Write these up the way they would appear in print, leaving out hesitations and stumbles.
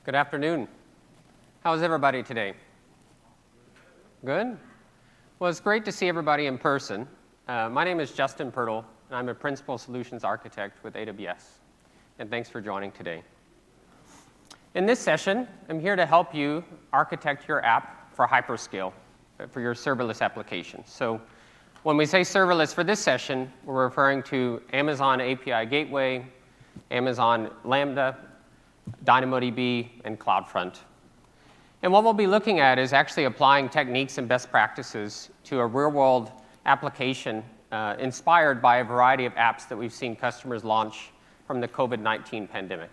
Good afternoon. How's everybody today? Good? Well, it's great to see everybody in person. My name is Justin Pirtle, and I'm a Principal Solutions Architect with AWS. And thanks for joining today. In this session, I'm here to help you architect your app for hyperscale, for your serverless application. So when we say serverless for this session, we're referring to Amazon API Gateway, Amazon Lambda, DynamoDB, and CloudFront. And what we'll be looking at is actually applying techniques and best practices to a real-world application inspired by a variety of apps that we've seen customers launch from the COVID-19 pandemic.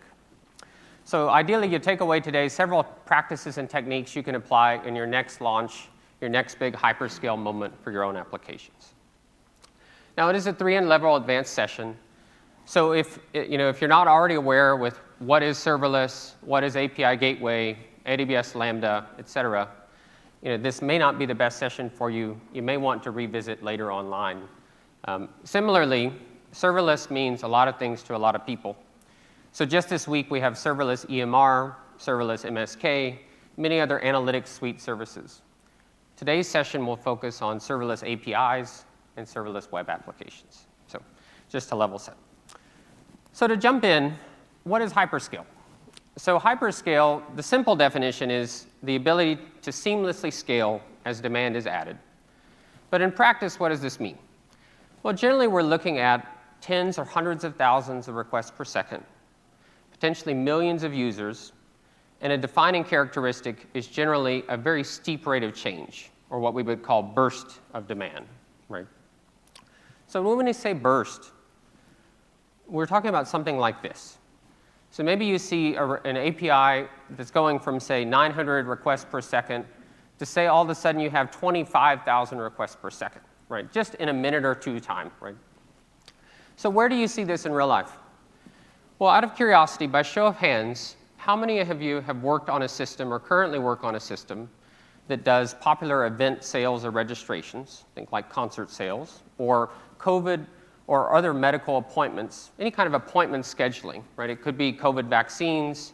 So ideally, you take away today several practices and techniques you can apply in your next launch, your next big hyperscale moment for your own applications. Now, it is a 3-level advanced session. So if you're not already aware with what is serverless, what is API Gateway, AWS Lambda, et cetera, this may not be the best session for you. You may want to revisit later online. Similarly, serverless means a lot of things to a lot of people. So just this week, we have serverless EMR, serverless MSK, many other analytics suite services. Today's session will focus on serverless APIs and serverless web applications. So just to level set. So to jump in, what is hyperscale? So hyperscale, the simple definition is the ability to seamlessly scale as demand is added. But in practice, what does this mean? Well, generally, we're looking at tens or hundreds of thousands of requests per second, potentially millions of users, and a defining characteristic is generally a very steep rate of change, or what we would call burst of demand, right? So when we say burst, we're talking about something like this. So maybe you see an API that's going from, say, 900 requests per second to, say, all of a sudden you have 25,000 requests per second, right? Just in a minute or two time, right? So where do you see this in real life? Well, out of curiosity, by show of hands, how many of you have worked on a system or currently work on a system that does popular event sales or registrations, think like concert sales, or COVID or other medical appointments, any kind of appointment scheduling, right? It could be COVID vaccines,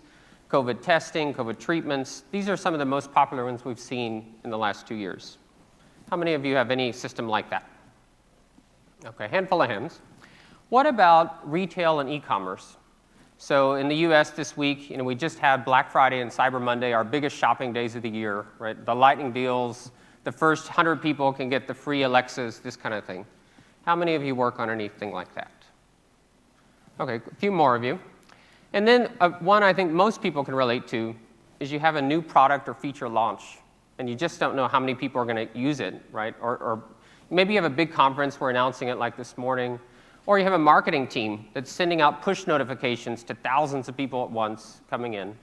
COVID testing, COVID treatments. These are some of the most popular ones we've seen in the last 2 years. How many of you have any system like that? Okay, handful of hands. What about retail and e-commerce? So in the US this week, we just had Black Friday and Cyber Monday, our biggest shopping days of the year, right? The lightning deals, the first 100 people can get the free Alexas, this kind of thing. How many of you work on anything like that? Okay, a few more of you. And then one I think most people can relate to is you have a new product or feature launch, and you just don't know how many people are going to use it, right? Or maybe you have a big conference, we're announcing it like this morning, or you have a marketing team that's sending out push notifications to thousands of people at once coming in.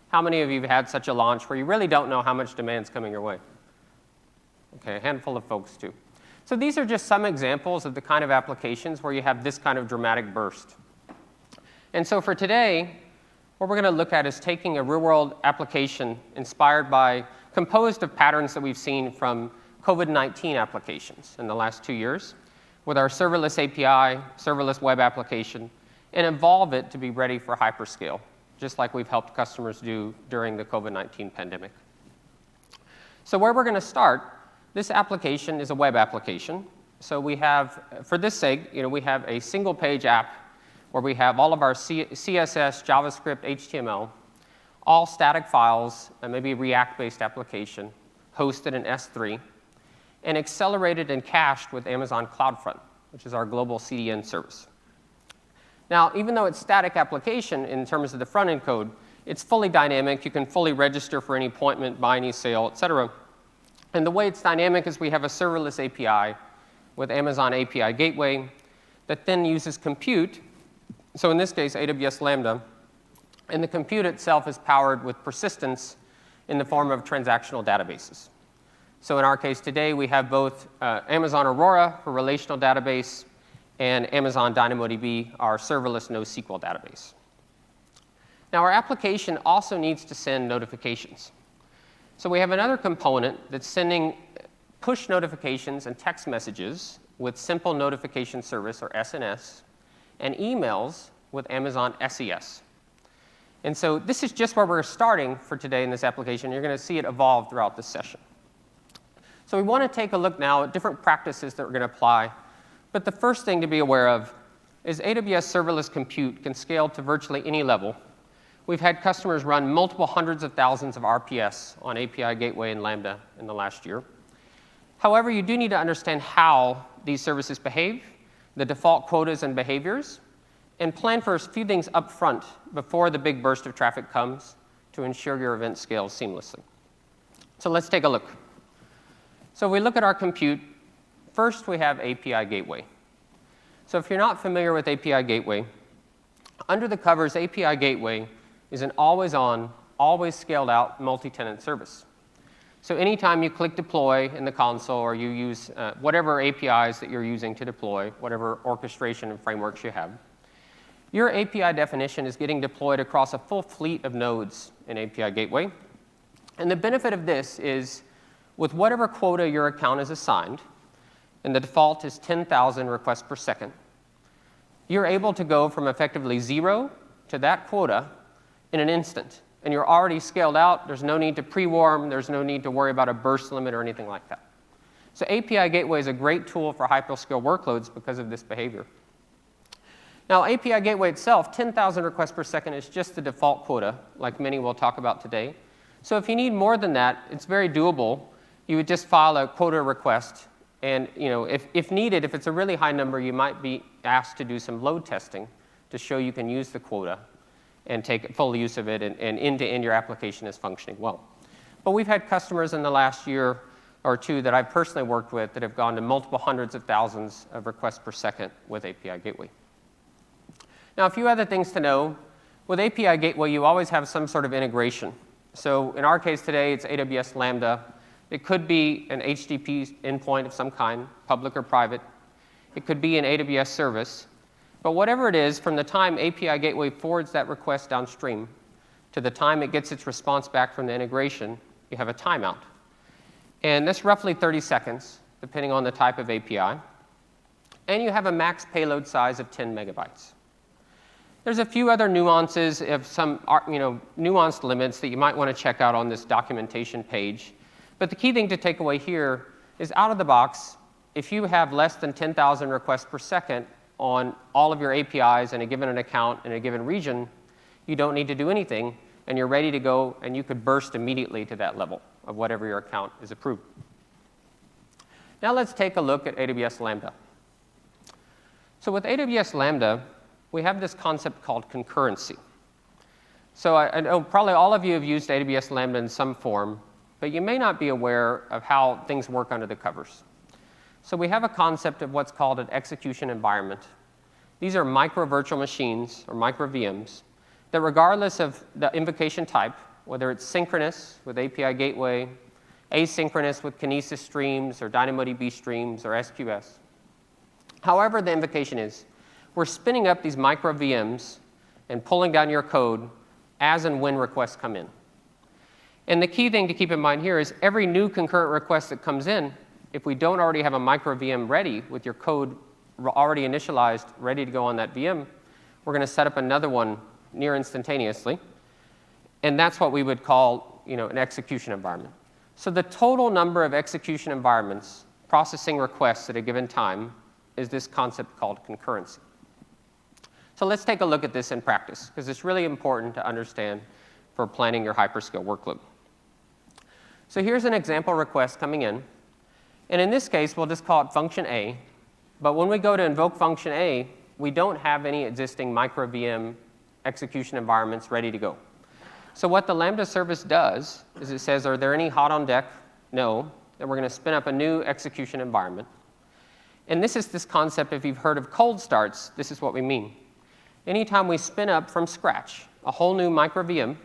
How many of you have had such a launch where you really don't know how much demand's coming your way? Okay, a handful of folks too. So these are just some examples of the kind of applications where you have this kind of dramatic burst. And so for today, what we're going to look at is taking a real-world application composed of patterns that we've seen from COVID-19 applications in the last 2 years with our serverless API, serverless web application, and evolve it to be ready for hyperscale, just like we've helped customers do during the COVID-19 pandemic. So where we're going to start, this application is a web application. So we have, for this sake, we have a single-page app where we have all of our CSS, JavaScript, HTML, all static files, and maybe a React-based application, hosted in S3, and accelerated and cached with Amazon CloudFront, which is our global CDN service. Now, even though it's static application in terms of the front-end code, it's fully dynamic. You can fully register for any appointment, buy any sale, et cetera. And the way it's dynamic is we have a serverless API with Amazon API Gateway that then uses compute. So in this case, AWS Lambda. And the compute itself is powered with persistence in the form of transactional databases. So in our case today, we have both Amazon Aurora for relational database and Amazon DynamoDB, our serverless NoSQL database. Now, our application also needs to send notifications. So we have another component that's sending push notifications and text messages with Simple Notification Service, or SNS, and emails with Amazon SES. And so this is just where we're starting for today in this application. You're going to see it evolve throughout this session. So we want to take a look now at different practices that we're going to apply. But the first thing to be aware of is AWS serverless compute can scale to virtually any level. We've had customers run multiple hundreds of thousands of RPS on API Gateway and Lambda in the last year. However, you do need to understand how these services behave, the default quotas and behaviors, and plan for a few things up front before the big burst of traffic comes to ensure your event scales seamlessly. So let's take a look. So if we look at our compute, first we have API Gateway. So if you're not familiar with API Gateway, under the covers, API Gateway is an always-on, always scaled-out multi-tenant service. So anytime you click deploy in the console or you use whatever APIs that you're using to deploy, whatever orchestration and frameworks you have, your API definition is getting deployed across a full fleet of nodes in API Gateway. And the benefit of this is with whatever quota your account is assigned, and the default is 10,000 requests per second, you're able to go from effectively 0 to that quota in an instant. And you're already scaled out. There's no need to pre-warm. There's no need to worry about a burst limit or anything like that. So API Gateway is a great tool for hyperscale workloads because of this behavior. Now, API Gateway itself, 10,000 requests per second is just the default quota, like many we'll talk about today. So if you need more than that, it's very doable. You would just file a quota request. And if needed, if it's a really high number, you might be asked to do some load testing to show you can use the quota and take full use of it, and end-to-end your application is functioning well. But we've had customers in the last year or two that I've personally worked with that have gone to multiple hundreds of thousands of requests per second with API Gateway. Now, a few other things to know. With API Gateway, you always have some sort of integration. So in our case today, it's AWS Lambda. It could be an HTTP endpoint of some kind, public or private. It could be an AWS service. But whatever it is, from the time API Gateway forwards that request downstream to the time it gets its response back from the integration, you have a timeout. And that's roughly 30 seconds, depending on the type of API. And you have a max payload size of 10 megabytes. There's a few other nuances of some nuanced limits that you might want to check out on this documentation page. But the key thing to take away here is out of the box, if you have less than 10,000 requests per second on all of your APIs in a given account in a given region, you don't need to do anything, and you're ready to go, and you could burst immediately to that level of whatever your account is approved. Now let's take a look at AWS Lambda. So with AWS Lambda, we have this concept called concurrency. So I know probably all of you have used AWS Lambda in some form, but you may not be aware of how things work under the covers. So we have a concept of what's called an execution environment. These are micro virtual machines, or micro VMs, that regardless of the invocation type, whether it's synchronous with API Gateway, asynchronous with Kinesis streams, or DynamoDB streams, or SQS, however the invocation is, we're spinning up these micro VMs and pulling down your code as and when requests come in. And the key thing to keep in mind here is every new concurrent request that comes in, if we don't already have a micro VM ready with your code already initialized, ready to go on that VM, we're going to set up another one near instantaneously. And that's what we would call an execution environment. So the total number of execution environments processing requests at a given time is this concept called concurrency. So let's take a look at this in practice, because it's really important to understand for planning your hyperscale workload. So here's an example request coming in. And in this case, we'll just call it function A. But when we go to invoke function A, we don't have any existing micro VM execution environments ready to go. So what the Lambda service does is it says, are there any hot on deck? No. Then we're going to spin up a new execution environment. And this is this concept, if you've heard of cold starts, this is what we mean. Anytime we spin up from scratch a whole new micro VM,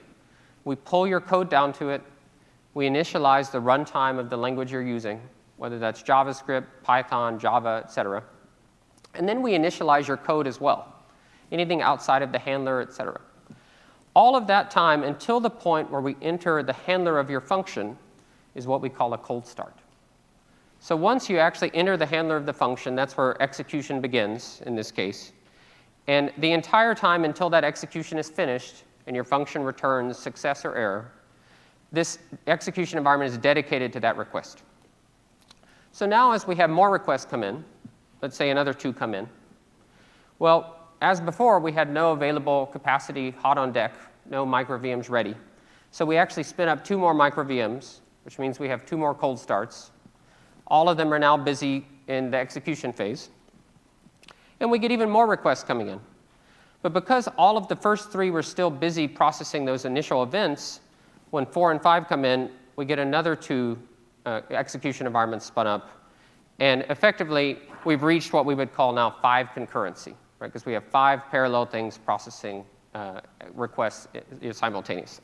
we pull your code down to it, we initialize the runtime of the language you're using, whether that's JavaScript, Python, Java, et cetera. And then we initialize your code as well, anything outside of the handler, et cetera. All of that time until the point where we enter the handler of your function is what we call a cold start. So once you actually enter the handler of the function, that's where execution begins in this case. And the entire time until that execution is finished, and your function returns success or error, this execution environment is dedicated to that request. So now as we have more requests come in, let's say another 2 come in, well, as before, we had no available capacity hot on deck, no micro VMs ready. So we actually spin up 2 more micro VMs, which means we have 2 more cold starts. All of them are now busy in the execution phase. And we get even more requests coming in. But because all of the first 3 were still busy processing those initial events, when 4 and 5 come in, we get another 2 execution environments spun up. And effectively, we've reached what we would call now 5 concurrency, right? Because we have 5 parallel things processing requests simultaneously.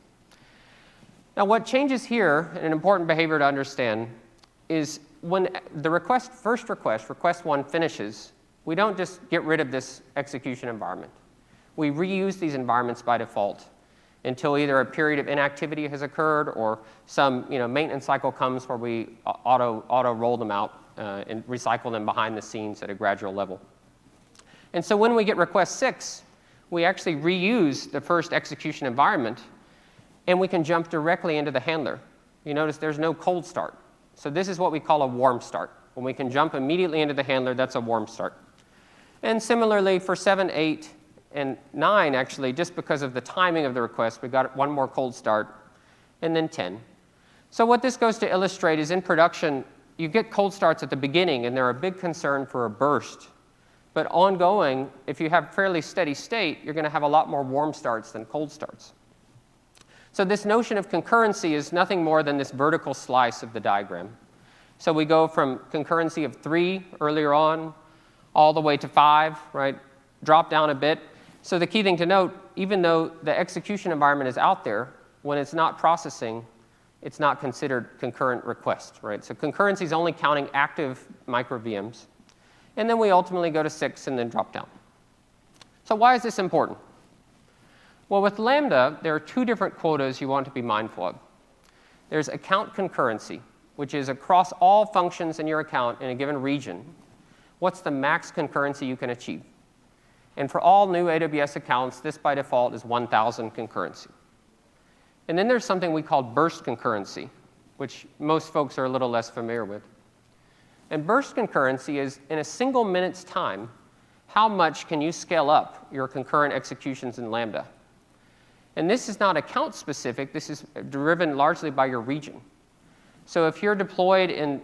Now, what changes here, and an important behavior to understand, is when the first request 1, finishes, we don't just get rid of this execution environment. We reuse these environments by default until either a period of inactivity has occurred or some maintenance cycle comes where we auto roll them out and recycle them behind the scenes at a gradual level. And so when we get request 6, we actually reuse the first execution environment, and we can jump directly into the handler. You notice there's no cold start. So this is what we call a warm start. When we can jump immediately into the handler, that's a warm start. And similarly, for 7, 8, and 9, actually, just because of the timing of the request, we got 1 more cold start, and then 10. So what this goes to illustrate is in production, you get cold starts at the beginning, and they're a big concern for a burst. But ongoing, if you have fairly steady state, you're going to have a lot more warm starts than cold starts. So this notion of concurrency is nothing more than this vertical slice of the diagram. So we go from concurrency of 3 earlier on, all the way to 5, right? Drop down a bit. So the key thing to note, even though the execution environment is out there, when it's not processing, it's not considered concurrent request, right? So concurrency is only counting active micro VMs. And then we ultimately go to 6 and then drop down. So why is this important? Well, with Lambda, there are 2 different quotas you want to be mindful of. There's account concurrency, which is across all functions in your account in a given region. What's the max concurrency you can achieve? And for all new AWS accounts, this by default is 1,000 concurrency. And then there's something we call burst concurrency, which most folks are a little less familiar with. And burst concurrency is, in a single minute's time, how much can you scale up your concurrent executions in Lambda? And this is not account specific. This is driven largely by your region. So if you're deployed in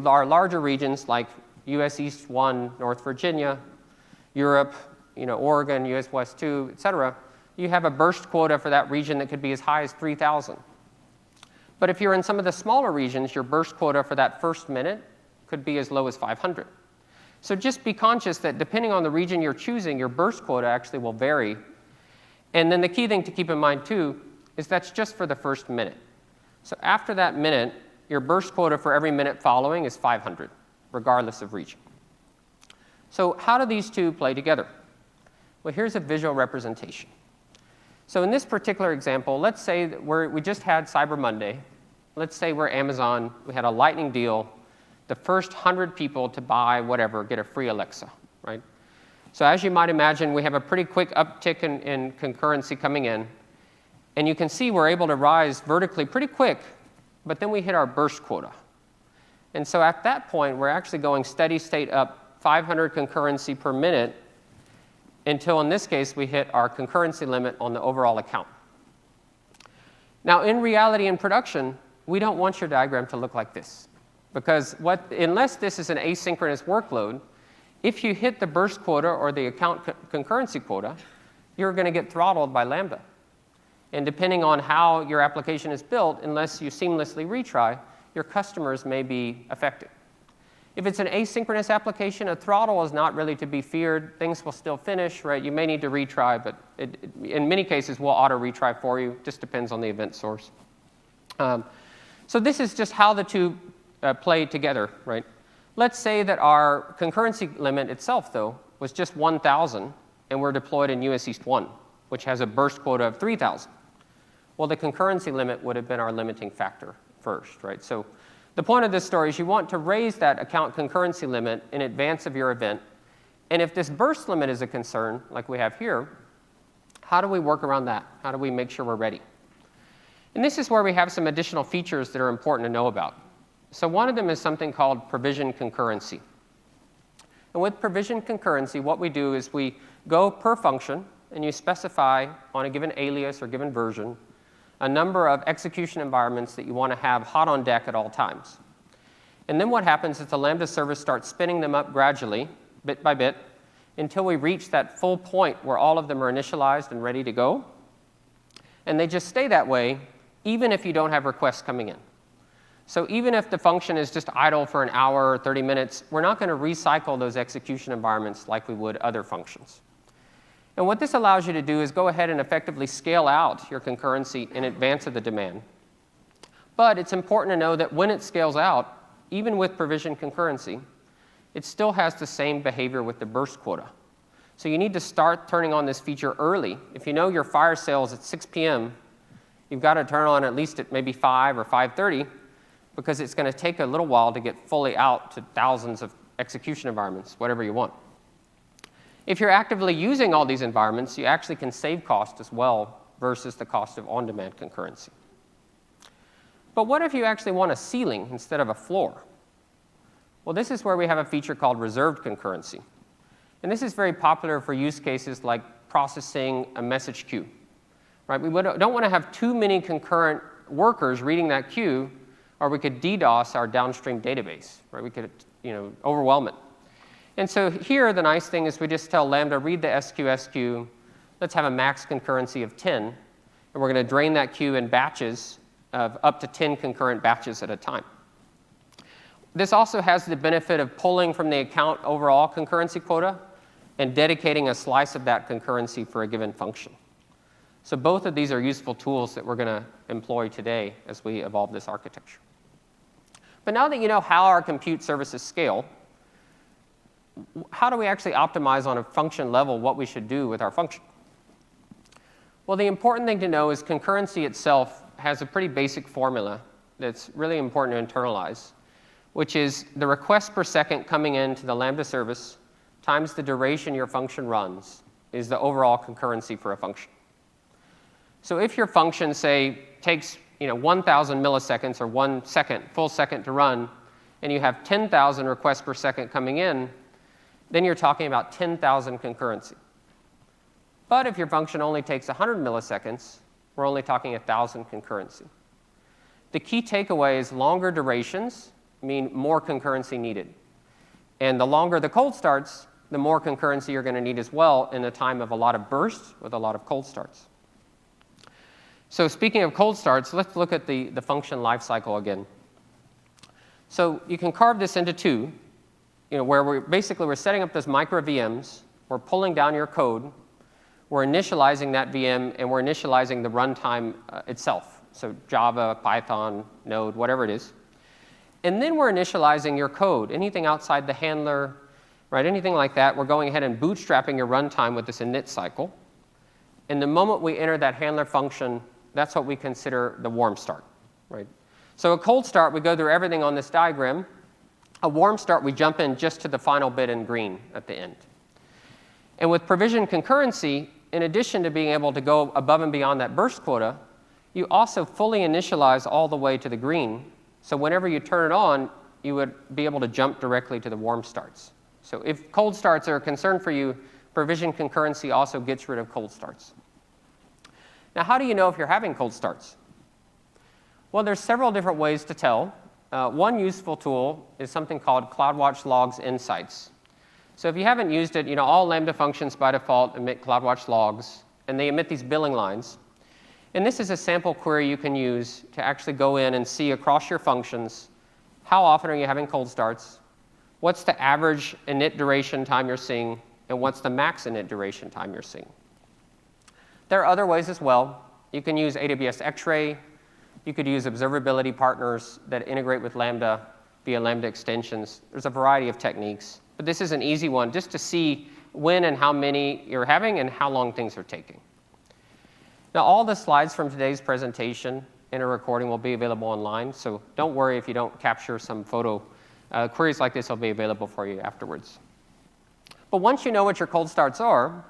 our larger regions like US East 1, North Virginia, Europe, Oregon, US West 2, et cetera, you have a burst quota for that region that could be as high as 3,000. But if you're in some of the smaller regions, your burst quota for that first minute could be as low as 500. So just be conscious that depending on the region you're choosing, your burst quota actually will vary. And then the key thing to keep in mind, too, is that's just for the first minute. So after that minute, your burst quota for every minute following is 500, regardless of region. So how do these 2 play together? Well, here's a visual representation. So in this particular example, let's say that we just had Cyber Monday. Let's say we're Amazon. We had a lightning deal. The first 100 people to buy whatever get a free Alexa, right? So as you might imagine, we have a pretty quick uptick in concurrency coming in. And you can see we're able to rise vertically pretty quick, but then we hit our burst quota. And so at that point, we're actually going steady state up 500 concurrency per minute until, in this case, we hit our concurrency limit on the overall account. Now, in reality, in production, we don't want your diagram to look like this. Because unless this is an asynchronous workload, if you hit the burst quota or the account concurrency quota, you're going to get throttled by Lambda. And depending on how your application is built, unless you seamlessly retry, your customers may be affected. If it's an asynchronous application, a throttle is not really to be feared. Things will still finish, right? You may need to retry, but in many cases, we'll auto-retry for you. Just depends on the event source. So this is just how the 2 play together, right? Let's say that our concurrency limit itself, though, was just 1,000, and we're deployed in US East 1, which has a burst quota of 3,000. Well, the concurrency limit would have been our limiting factor first, right? So the point of this story is you want to raise that account concurrency limit in advance of your event. And if this burst limit is a concern, like we have here, How do we work around that? How do we make sure we're ready? And this is where we have some additional features that are important to know about. So one of them is something called provision concurrency. And with provision concurrency, what we do is we go per function, and you specify on a given alias or given version a number of execution environments that you want to have hot on deck at all times. And then what happens is the Lambda service starts spinning them up gradually, bit by bit, until we reach that full point where all of them are initialized and ready to go. And they just stay that way even if you don't have requests coming in. So even if the function is just idle for an hour or 30 minutes, we're not going to recycle those execution environments like we would other functions. And what this allows you to do is go ahead and effectively scale out your concurrency in advance of the demand. But it's important to know that when it scales out, even with provision concurrency, it still has the same behavior with the burst quota. So you need to start turning on this feature early. If you know your fire sale is at 6 p.m., you've got to turn on at least at maybe 5 or 5:30, because it's going to take a little while to get fully out to thousands of execution environments, whatever you want. If you're actively using all these environments, you actually can save cost as well versus the cost of on-demand concurrency. But what if you actually want a ceiling instead of a floor? Well, this is where we have a feature called reserved concurrency. And this is very popular for use cases like processing a message queue. Right? We don't want to have too many concurrent workers reading that queue, or we could DDoS our downstream database. Right? We could overwhelm it. And so here, the nice thing is we just tell Lambda, read the SQS queue. Let's have a max concurrency of 10. And we're going to drain that queue in batches of up to 10 concurrent batches at a time. This also has the benefit of pulling from the account overall concurrency quota and dedicating a slice of that concurrency for a given function. So both of these are useful tools that we're going to employ today as we evolve this architecture. But now that you know how our compute services scale, how do we actually optimize on a function level what we should do with our function? Well, the important thing to know is concurrency itself has a pretty basic formula that's really important to internalize, which is the request per second coming into the Lambda service times the duration your function runs is the overall concurrency for a function. So if your function, say, takes 1,000 milliseconds or 1 second, full second to run, and you have 10,000 requests per second coming in, then you're talking about 10,000 concurrency. But if your function only takes 100 milliseconds, we're only talking 1,000 concurrency. The key takeaway is longer durations mean more concurrency needed. And the longer the cold starts, the more concurrency you're going to need as well in a time of a lot of bursts with a lot of cold starts. So speaking of cold starts, let's look at the function lifecycle again. So you can carve this into two, where we're setting up those micro VMs, we're pulling down your code, we're initializing that VM, and we're initializing the runtime itself. So Java, Python, Node, whatever it is. And then we're initializing your code. Anything outside the handler, right? Anything like that, we're going ahead and bootstrapping your runtime with this init cycle. And the moment we enter that handler function, that's what we consider the warm start, right? So a cold start, we go through everything on this diagram. A warm start, we jump in just to the final bit in green at the end. And with provision concurrency, in addition to being able to go above and beyond that burst quota, you also fully initialize all the way to the green. So whenever you turn it on, you would be able to jump directly to the warm starts. So if cold starts are a concern for you, provision concurrency also gets rid of cold starts. Now, how do you know if you're having cold starts? Well, there's several different ways to tell. One useful tool is something called CloudWatch Logs Insights. So if you haven't used it, all Lambda functions by default emit CloudWatch logs, and they emit these billing lines. And this is a sample query you can use to actually go in and see across your functions how often are you having cold starts, what's the average init duration time you're seeing, and what's the max init duration time you're seeing. There are other ways as well. You can use AWS X-Ray. You could use observability partners that integrate with Lambda via Lambda extensions. There's a variety of techniques. But this is an easy one just to see when and how many you're having and how long things are taking. Now, all the slides from today's presentation and a recording will be available online. So don't worry if you don't capture some photo. Queries like this will be available for you afterwards. But once you know what your cold starts are,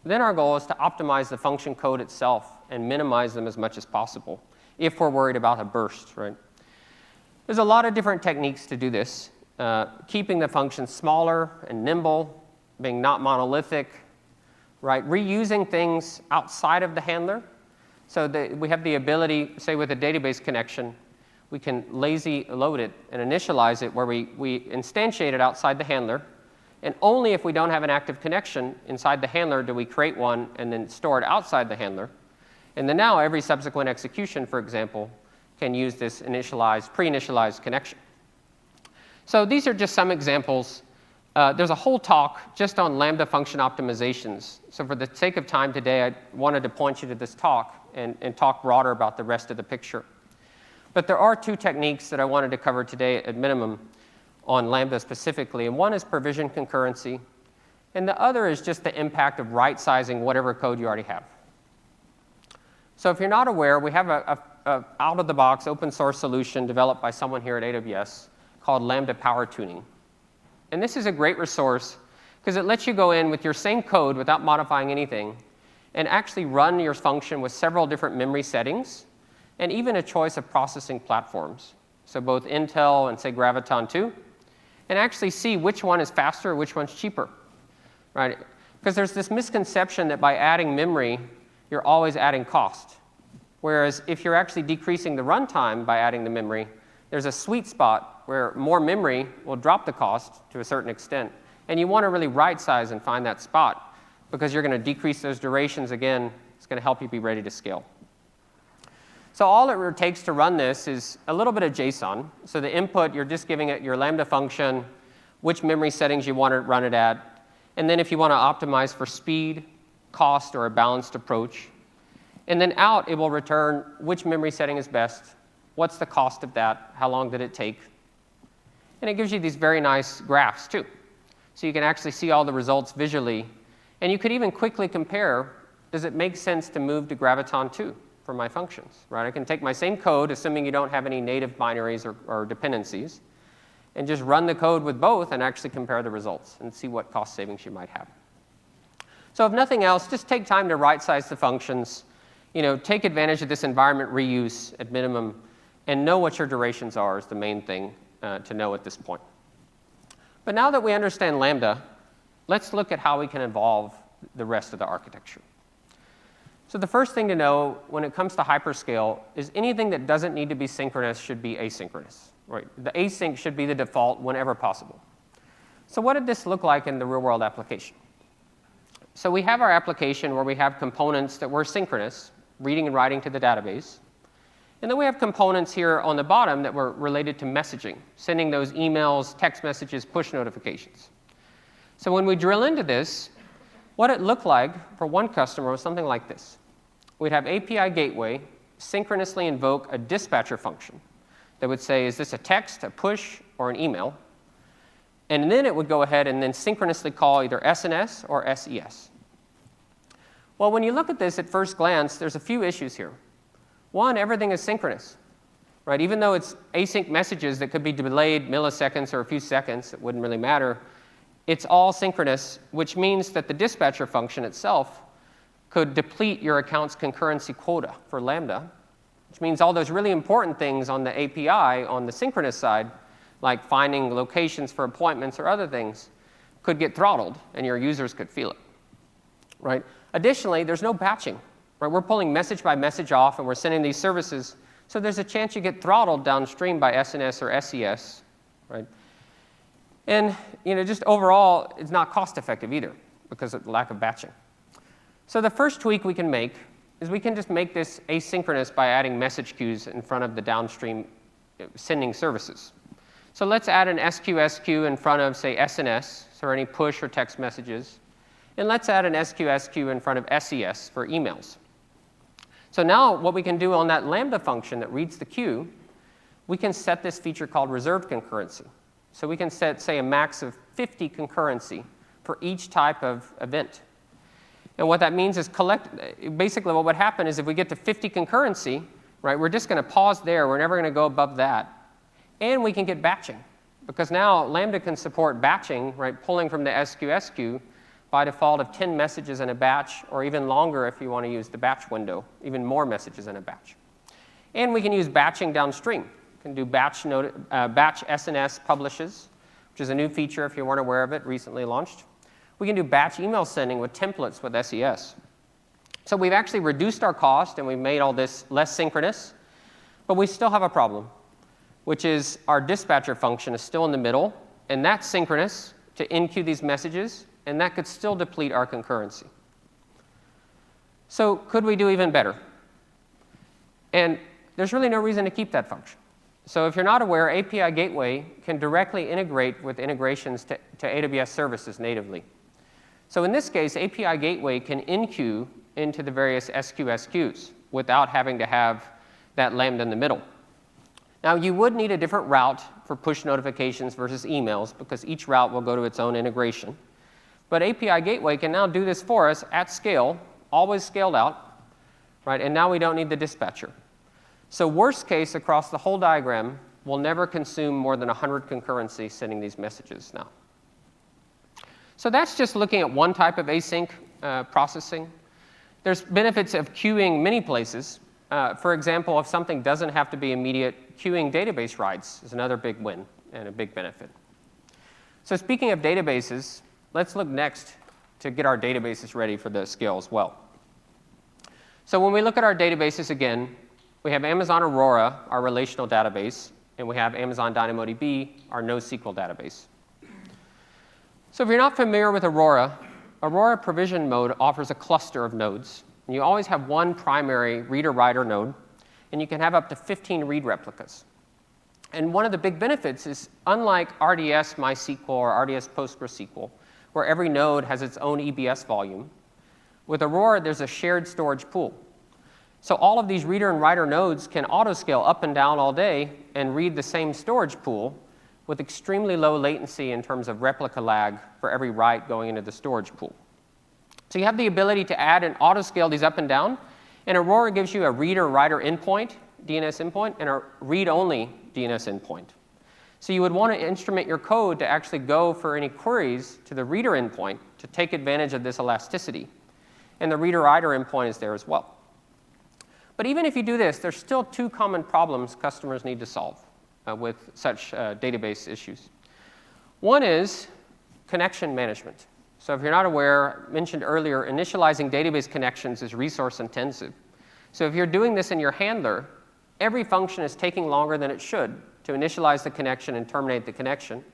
then our goal is to optimize the function code itself and minimize them as much as possible if we're worried about a burst, right? There's a lot of different techniques to do this. Keeping the function smaller and nimble, being not monolithic, right? Reusing things outside of the handler. So that we have the ability, say with a database connection, we can lazy load it and initialize it where we instantiate it outside the handler. And only if we don't have an active connection inside the handler do we create one and then store it outside the handler. And then now every subsequent execution, for example, can use this pre-initialized connection. So these are just some examples. There's a whole talk just on Lambda function optimizations. So for the sake of time today, I wanted to point you to this talk and talk broader about the rest of the picture. But there are two techniques that I wanted to cover today at minimum on Lambda specifically. And one is provision concurrency. And the other is just the impact of right-sizing whatever code you already have. So if you're not aware, we have a out-of-the-box open source solution developed by someone here at AWS called Lambda Power Tuning. And this is a great resource because it lets you go in with your same code without modifying anything and actually run your function with several different memory settings and even a choice of processing platforms. So both Intel and, say, Graviton 2, and actually see which one is faster, which one's cheaper, right? Because there's this misconception that by adding memory, you're always adding cost. Whereas if you're actually decreasing the runtime by adding the memory, there's a sweet spot where more memory will drop the cost to a certain extent. And you want to really right-size and find that spot because you're going to decrease those durations again. It's going to help you be ready to scale. So all it takes to run this is a little bit of JSON. So the input, you're just giving it your Lambda function, which memory settings you want to run it at. And then if you want to optimize for speed, cost, or a balanced approach. And then out, it will return which memory setting is best, what's the cost of that, how long did it take. And it gives you these very nice graphs, too. So you can actually see all the results visually. And you could even quickly compare, does it make sense to move to Graviton 2 for my functions, right? I can take my same code, assuming you don't have any native binaries or dependencies, and just run the code with both and actually compare the results and see what cost savings you might have. So if nothing else, just take time to right-size the functions, take advantage of this environment reuse at minimum, and know what your durations are is the main thing to know at this point. But now that we understand Lambda, let's look at how we can evolve the rest of the architecture. So the first thing to know when it comes to hyperscale is anything that doesn't need to be synchronous should be asynchronous. Right? The async should be the default whenever possible. So what did this look like in the real-world application? So we have our application where we have components that were synchronous, reading and writing to the database. And then we have components here on the bottom that were related to messaging, sending those emails, text messages, push notifications. So when we drill into this, what it looked like for one customer was something like this. We'd have API gateway synchronously invoke a dispatcher function that would say, is this a text, a push, or an email? And then it would go ahead and then synchronously call either SNS or SES. Well, when you look at this at first glance, there's a few issues here. One, everything is synchronous, right? Even though it's async messages that could be delayed milliseconds or a few seconds, it wouldn't really matter. It's all synchronous, which means that the dispatcher function itself could deplete your account's concurrency quota for Lambda, which means all those really important things on the API on the synchronous side, like finding locations for appointments or other things, could get throttled, and your users could feel it, right? Additionally, there's no batching, right? We're pulling message by message off, and we're sending these services, so there's a chance you get throttled downstream by SNS or SES, right? And just overall, it's not cost-effective either because of the lack of batching. So the first tweak we can make is we can just make this asynchronous by adding message queues in front of the downstream sending services. So let's add an SQS queue in front of, say, SNS, so any push or text messages. And let's add an SQS queue in front of SES for emails. So now what we can do on that Lambda function that reads the queue, we can set this feature called reserved concurrency. So we can set, say, a max of 50 concurrency for each type of event. And what that means is basically what would happen is if we get to 50 concurrency, right, we're just going to pause there. We're never going to go above that. And we can get batching. Because now Lambda can support batching, right, pulling from the SQS queue by default of 10 messages in a batch, or even longer if you want to use the batch window, even more messages in a batch. And we can use batching downstream. We can do batch SNS publishes, which is a new feature if you weren't aware of it, recently launched. We can do batch email sending with templates with SES. So we've actually reduced our cost, and we've made all this less synchronous. But we still have a problem, which is our dispatcher function is still in the middle, and that's synchronous to enqueue these messages, and that could still deplete our concurrency. So could we do even better? And there's really no reason to keep that function. So if you're not aware, API Gateway can directly integrate with integrations to AWS services natively. So in this case, API Gateway can enqueue into the various SQS without having to have that Lambda in the middle. Now, you would need a different route for push notifications versus emails, because each route will go to its own integration. But API Gateway can now do this for us at scale, always scaled out, right? And now we don't need the dispatcher. So worst case across the whole diagram, we'll never consume more than 100 concurrency sending these messages now. So that's just looking at one type of async processing. There's benefits of queuing many places. For example, if something doesn't have to be immediate, queuing database writes is another big win and a big benefit. So speaking of databases, let's look next to get our databases ready for the scale as well. So when we look at our databases again, we have Amazon Aurora, our relational database, and we have Amazon DynamoDB, our NoSQL database. So if you're not familiar with Aurora, Aurora provision mode offers a cluster of nodes. And you always have one primary reader-writer node, and you can have up to 15 read replicas. And one of the big benefits is, unlike RDS MySQL or RDS PostgreSQL, where every node has its own EBS volume, with Aurora, there's a shared storage pool. So all of these reader and writer nodes can autoscale up and down all day and read the same storage pool with extremely low latency in terms of replica lag for every write going into the storage pool. So you have the ability to add and autoscale these up and down. And Aurora gives you a reader-writer endpoint, DNS endpoint, and a read-only DNS endpoint. So you would want to instrument your code to actually go for any queries to the reader endpoint to take advantage of this elasticity. And the reader-writer endpoint is there as well. But even if you do this, there's still two common problems customers need to solve with such database issues. One is connection management. So if you're not aware, mentioned earlier, initializing database connections is resource intensive. So if you're doing this in your handler, every function is taking longer than it should to initialize the connection and terminate the connection.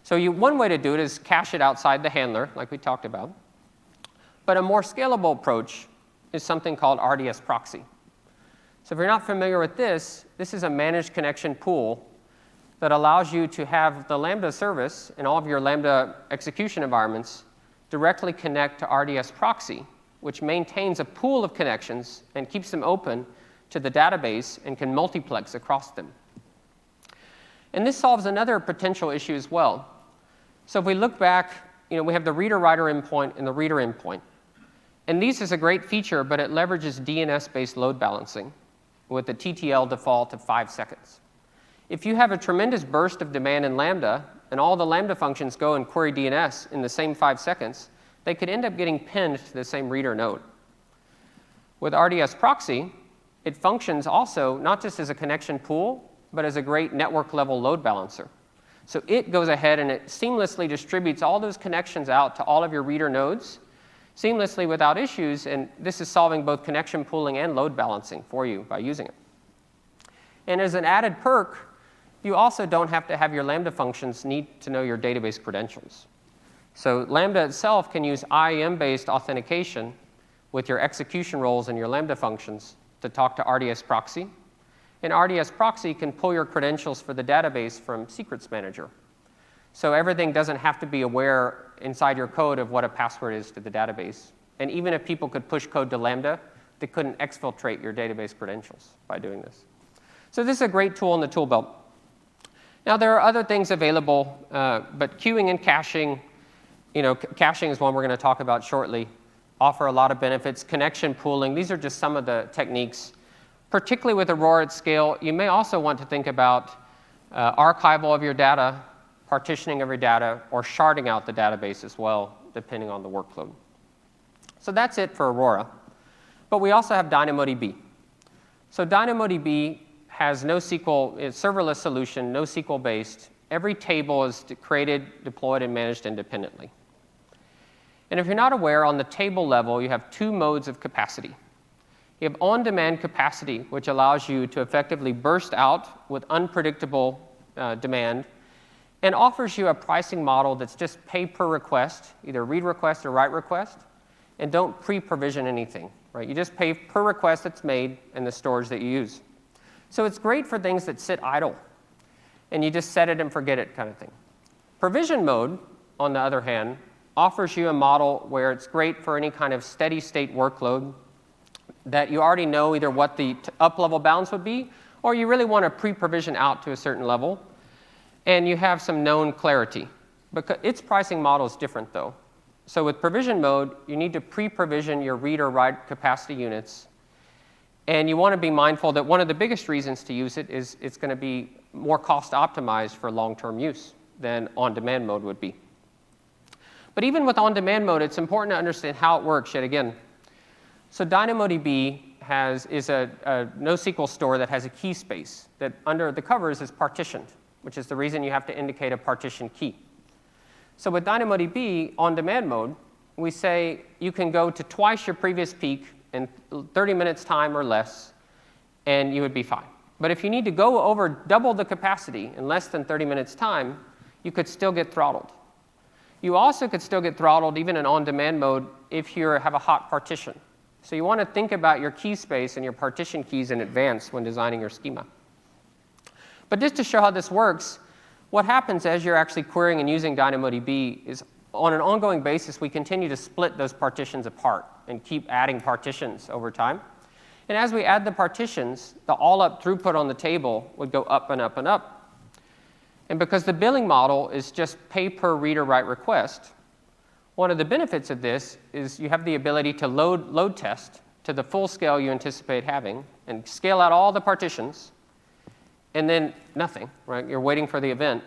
So one way to do it is cache it outside the handler, like we talked about. But a more scalable approach is something called RDS proxy. So if you're not familiar with this, this is a managed connection pool that allows you to have the Lambda service and all of your Lambda execution environments directly connect to RDS proxy, which maintains a pool of connections and keeps them open to the database and can multiplex across them. And this solves another potential issue as well. So if we look back, we have the reader-writer endpoint and the reader endpoint. And these is a great feature, but it leverages DNS-based load balancing with the TTL default of 5 seconds. If you have a tremendous burst of demand in Lambda, and all the Lambda functions go and query DNS in the same 5 seconds, they could end up getting pinned to the same reader node. With RDS proxy, it functions also not just as a connection pool, but as a great network-level load balancer. So it goes ahead and it seamlessly distributes all those connections out to all of your reader nodes seamlessly without issues, and this is solving both connection pooling and load balancing for you by using it. And as an added perk, you also don't have to have your Lambda functions need to know your database credentials. So Lambda itself can use IAM-based authentication with your execution roles and your Lambda functions to talk to RDS proxy. And RDS proxy can pull your credentials for the database from Secrets Manager. So everything doesn't have to be aware inside your code of what a password is to the database. And even if people could push code to Lambda, they couldn't exfiltrate your database credentials by doing this. So this is a great tool in the tool belt. Now, there are other things available, but queuing and caching, caching is one we're going to talk about shortly, offer a lot of benefits. Connection pooling, these are just some of the techniques. Particularly with Aurora at scale, you may also want to think about archival of your data, partitioning of your data, or sharding out the database as well, depending on the workload. So that's it for Aurora. But we also have DynamoDB. So DynamoDB has NoSQL, it's serverless solution, NoSQL based. Every table is created, deployed, and managed independently. And if you're not aware, on the table level, you have two modes of capacity. You have on-demand capacity, which allows you to effectively burst out with unpredictable demand and offers you a pricing model that's just pay per request, either read request or write request, and don't pre-provision anything. Right? You just pay per request that's made and the storage that you use. So it's great for things that sit idle, and you just set it and forget it kind of thing. Provision mode, on the other hand, offers you a model where it's great for any kind of steady state workload that you already know either what the up-level bounds would be, or you really want to pre-provision out to a certain level, and you have some known clarity. Because its pricing model is different, though. So with provision mode, you need to pre-provision your read or write capacity units, and you want to be mindful that one of the biggest reasons to use it is it's going to be more cost optimized for long-term use than on-demand mode would be. But even with on-demand mode, it's important to understand how it works yet again. So DynamoDB is a NoSQL store that has a key space that under the covers is partitioned, which is the reason you have to indicate a partition key. So with DynamoDB on-demand mode, we say you can go to twice your previous peak in 30 minutes time or less, and you would be fine. But if you need to go over double the capacity in less than 30 minutes time, you could still get throttled. You also could still get throttled even in on-demand mode if you have a hot partition. So you want to think about your key space and your partition keys in advance when designing your schema. But just to show how this works, what happens as you're actually querying and using DynamoDB is on an ongoing basis, we continue to split those partitions apart and keep adding partitions over time. And as we add the partitions, the all-up throughput on the table would go up and up and up. And because the billing model is just pay per read or write request, one of the benefits of this is you have the ability to load test to the full scale you anticipate having and scale out all the partitions, and then nothing, right? You're waiting for the event.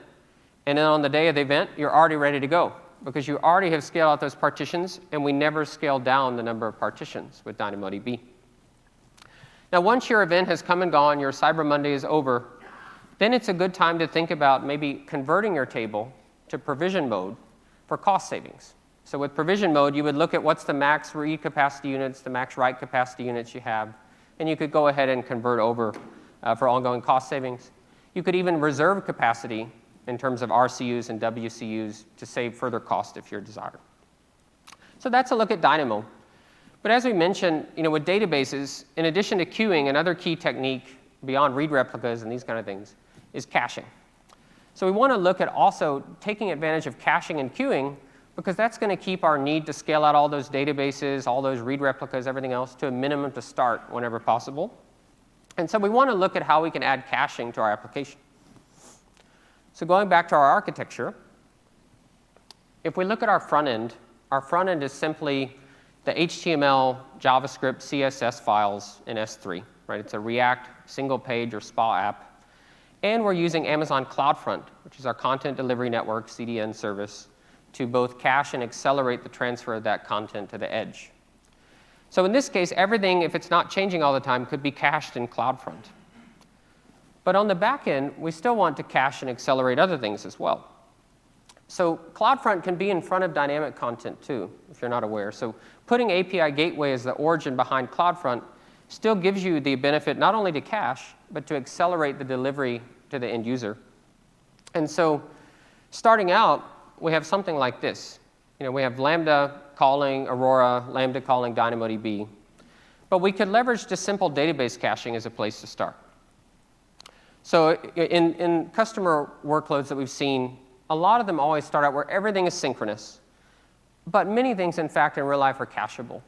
And then on the day of the event, you're already ready to go because you already have scaled out those partitions, and we never scale down the number of partitions with DynamoDB. Now, once your event has come and gone, your Cyber Monday is over, then it's a good time to think about maybe converting your table to provision mode for cost savings. So with provision mode, you would look at what's the max read capacity units, the max write capacity units you have, and you could go ahead and convert over for ongoing cost savings. You could even reserve capacity in terms of RCUs and WCUs to save further cost if you're desired. So that's a look at Dynamo. But as we mentioned, with databases, in addition to queuing, another key technique beyond read replicas and these kind of things is caching. So we want to look at also taking advantage of caching and queuing because that's going to keep our need to scale out all those databases, all those read replicas, everything else to a minimum to start whenever possible. And so we want to look at how we can add caching to our application. So going back to our architecture, if we look at our front end is simply the HTML, JavaScript, CSS files in S3. Right? It's a React single page or SPA app. And we're using Amazon CloudFront, which is our content delivery network, CDN service, to both cache and accelerate the transfer of that content to the edge. So in this case, everything, if it's not changing all the time, could be cached in CloudFront. But on the back end, we still want to cache and accelerate other things as well. So CloudFront can be in front of dynamic content too, if you're not aware. So putting API Gateway as the origin behind CloudFront still gives you the benefit not only to cache, but to accelerate the delivery to the end user. And so starting out, we have something like this. We have Lambda calling Aurora, Lambda calling DynamoDB. But we could leverage just simple database caching as a place to start. So in customer workloads that we've seen, a lot of them always start out where everything is synchronous. But many things, in fact, in real life are cacheable.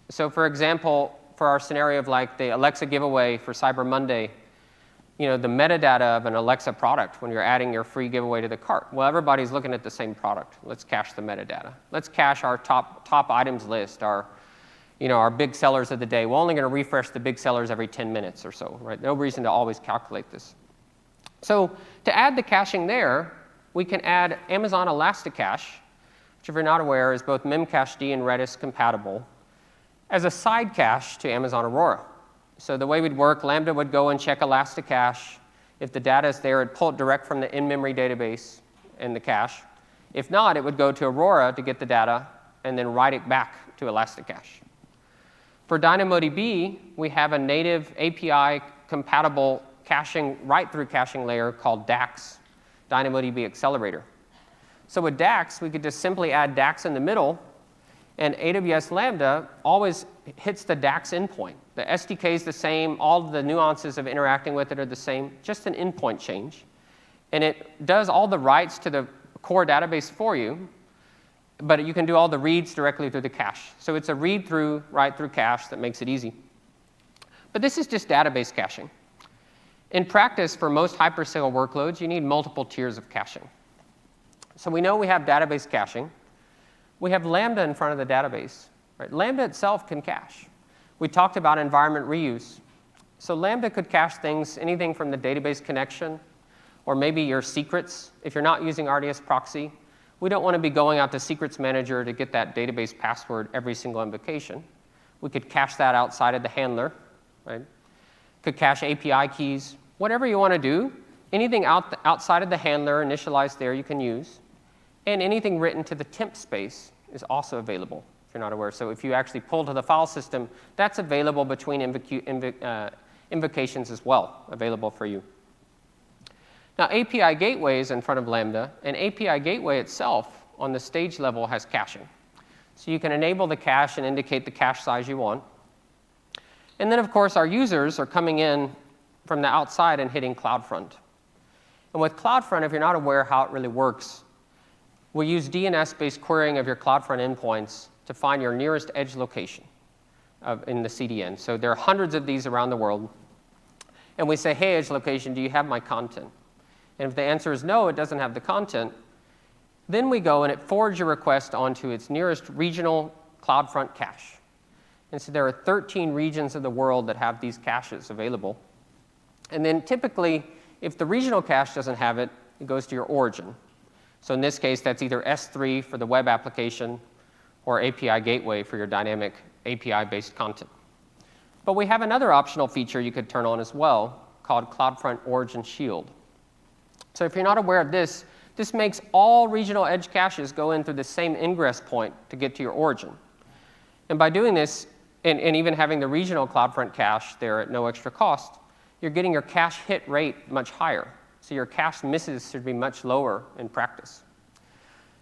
So for example, for our scenario of like the Alexa giveaway for Cyber Monday, the metadata of an Alexa product when you're adding your free giveaway to the cart. Well, everybody's looking at the same product. Let's cache the metadata. Let's cache our top items list, our big sellers of the day. We're only going to refresh the big sellers every 10 minutes or so, right? No reason to always calculate this. So to add the caching there, we can add Amazon Elasticache which if you're not aware is both memcached and Redis compatible, as a side cache to Amazon Aurora. So the way we'd work, Lambda would go and check Elasticache. If the data is there, it'd pull it direct from the in-memory database in the cache. If not, it would go to Aurora to get the data and then write it back to Elasticache. For DynamoDB, we have a native API-compatible caching, write-through caching layer called DAX, DynamoDB Accelerator. So with DAX, we could just simply add DAX in the middle, and AWS Lambda always hits the DAX endpoint. The SDK is the same. All the nuances of interacting with it are the same, just an endpoint change. And it does all the writes to the core database for you, but you can do all the reads directly through the cache. So it's a read-through, write-through cache that makes it easy. But this is just database caching. In practice, for most hyperscale workloads, you need multiple tiers of caching. So we know we have database caching. We have Lambda in front of the database. Right? Lambda itself can cache. We talked about environment reuse. So Lambda could cache things, anything from the database connection, or maybe your secrets. If you're not using RDS proxy, we don't want to be going out to Secrets Manager to get that database password every single invocation. We could cache that outside of the handler. Right? Could cache API keys. Whatever you want to do, anything outside of the handler initialized there you can use. And anything written to the temp space is also available, if you're not aware. So if you actually pull to the file system, that's available between invocations as well, available for you. Now, API Gateway is in front of Lambda, and API Gateway itself on the stage level has caching. So you can enable the cache and indicate the cache size you want. And then, of course, our users are coming in from the outside and hitting CloudFront. And with CloudFront, if you're not aware how it really works, we use DNS-based querying of your CloudFront endpoints to find your nearest edge location in the CDN. So there are hundreds of these around the world. And we say, hey, edge location, do you have my content? And if the answer is no, it doesn't have the content, then we go and it forwards your request onto its nearest regional CloudFront cache. And so there are 13 regions of the world that have these caches available. And then typically, if the regional cache doesn't have it, it goes to your origin. So in this case, that's either S3 for the web application or API Gateway for your dynamic API-based content. But we have another optional feature you could turn on as well called CloudFront Origin Shield. So if you're not aware of this, this makes all regional edge caches go in through the same ingress point to get to your origin. And by doing this, and even having the regional CloudFront cache there at no extra cost, you're getting your cache hit rate much higher. So your cache misses should be much lower in practice.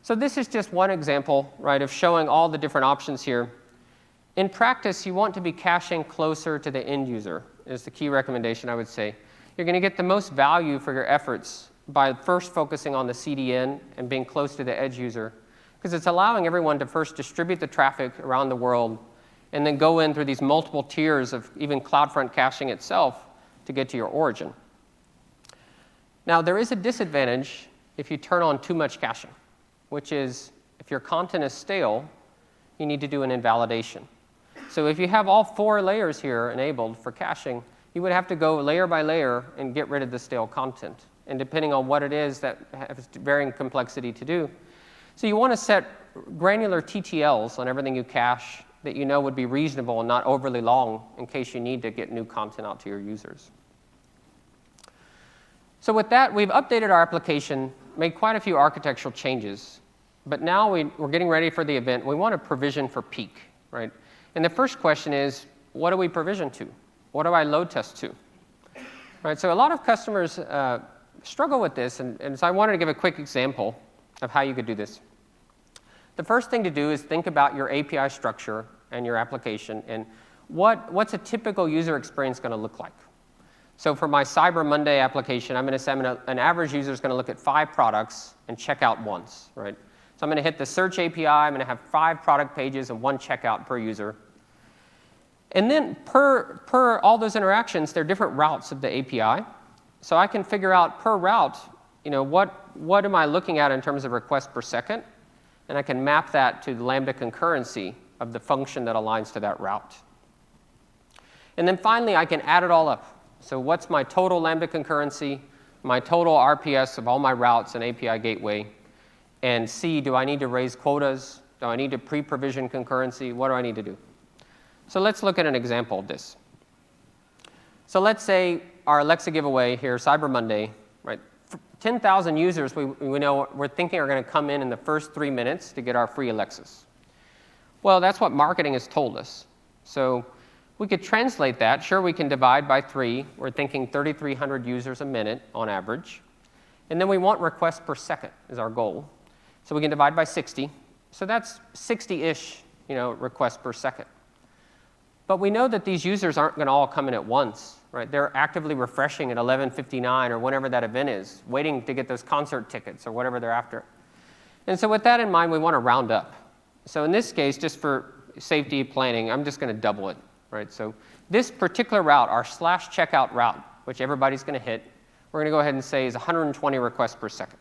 So this is just one example, right, of showing all the different options here. In practice, you want to be caching closer to the end user, is the key recommendation I would say. You're going to get the most value for your efforts by first focusing on the CDN and being close to the edge user, because it's allowing everyone to first distribute the traffic around the world and then go in through these multiple tiers of even CloudFront caching itself to get to your origin. Now, there is a disadvantage if you turn on too much caching, which is if your content is stale, you need to do an invalidation. So if you have all 4 layers here enabled for caching, you would have to go layer by layer and get rid of the stale content. And depending on what it is, that has varying complexity to do. So you want to set granular TTLs on everything you cache that you know would be reasonable and not overly long in case you need to get new content out to your users. So with that, we've updated our application, made quite a few architectural changes. But now we're getting ready for the event. We want to provision for peak, right? And the first question is, what do we provision to? What do I load test to? Right, so a lot of customers struggle with this, and so I wanted to give a quick example of how you could do this. The first thing to do is think about your API structure and your application, and what's a typical user experience going to look like. So for my Cyber Monday application, I'm going to say an average user is going to look at 5 products and check out once, right? So I'm going to hit the search API. I'm going to have 5 product pages and 1 checkout per user. And then per all those interactions, there are different routes of the API. So I can figure out per route, what am I looking at in terms of requests per second? And I can map that to the Lambda concurrency of the function that aligns to that route. And then finally, I can add it all up. So what's my total Lambda concurrency, my total RPS of all my routes and API gateway, and see, do I need to raise quotas? Do I need to pre-provision concurrency? What do I need to do? So let's look at an example of this. So let's say our Alexa giveaway here, Cyber Monday, right? 10,000 users we know we're thinking are going to come in the first 3 minutes to get our free Alexas. Well, that's what marketing has told us. So we could translate that. Sure, we can divide by 3. We're thinking 3,300 users a minute on average. And then we want requests per second is our goal. So we can divide by 60. So that's 60-ish, requests per second. But we know that these users aren't going to all come in at once, right? They're actively refreshing at 11:59 or whenever that event is, waiting to get those concert tickets or whatever they're after. And so with that in mind, we want to round up. So in this case, just for safety planning, I'm just going to double it, right? So this particular route, our /checkout route, which everybody's going to hit, we're going to go ahead and say is 120 requests per second.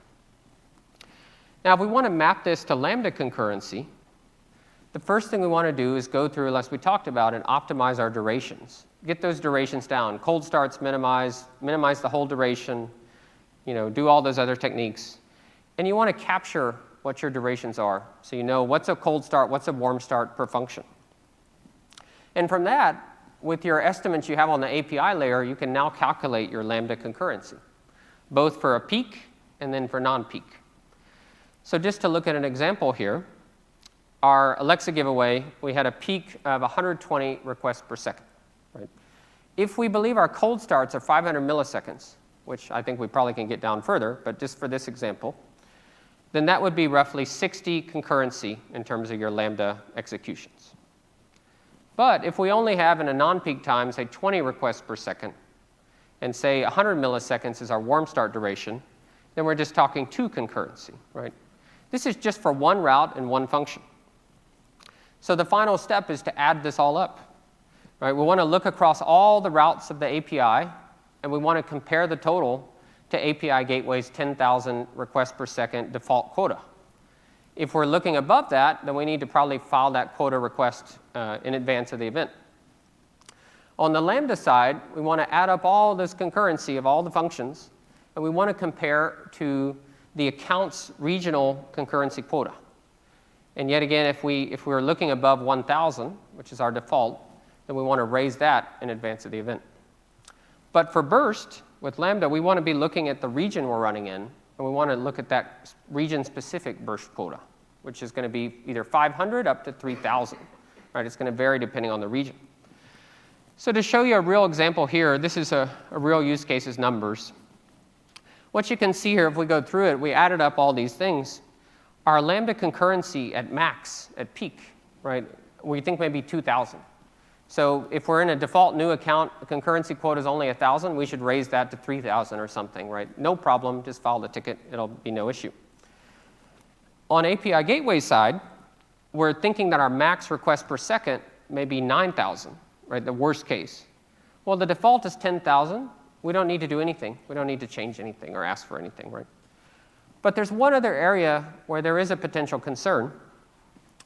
Now, if we want to map this to Lambda concurrency, the first thing we want to do is go through, as we talked about, and optimize our durations. Get those durations down. Cold starts, minimize the whole duration, do all those other techniques. And you want to capture what your durations are. So you know what's a cold start, what's a warm start per function. And from that, with your estimates you have on the API layer, you can now calculate your Lambda concurrency, both for a peak and then for non-peak. So just to look at an example here, our Alexa giveaway, we had a peak of 120 requests per second. Right? If we believe our cold starts are 500 milliseconds, which I think we probably can get down further, but just for this example, then that would be roughly 60 concurrency in terms of your Lambda executions. But if we only have in a non-peak time, say 20 requests per second, and say 100 milliseconds is our warm start duration, then we're just talking 2 concurrency. Right? This is just for one route and one function. So the final step is to add this all up. Right? We want to look across all the routes of the API, and we want to compare the total to API Gateway's 10,000 requests per second default quota. If we're looking above that, then we need to probably file that quota request in advance of the event. On the Lambda side, we want to add up all this concurrency of all the functions, and we want to compare to the account's regional concurrency quota. And yet again, if we're looking above 1,000, which is our default, then we want to raise that in advance of the event. But for burst, with Lambda, we want to be looking at the region we're running in, and we want to look at that region-specific burst quota, which is going to be either 500 up to 3,000. Right? It's going to vary depending on the region. So to show you a real example here, this is a real use case's numbers. What you can see here, if we go through it, we added up all these things. Our Lambda concurrency at max, at peak, right, we think maybe 2,000. So if we're in a default new account, the concurrency quota is only 1,000, we should raise that to 3,000 or something, right? No problem, just file the ticket, it'll be no issue. On API Gateway side, we're thinking that our max request per second may be 9,000, right, the worst case. Well, the default is 10,000. We don't need to do anything. We don't need to change anything or ask for anything, right? But there's one other area where there is a potential concern,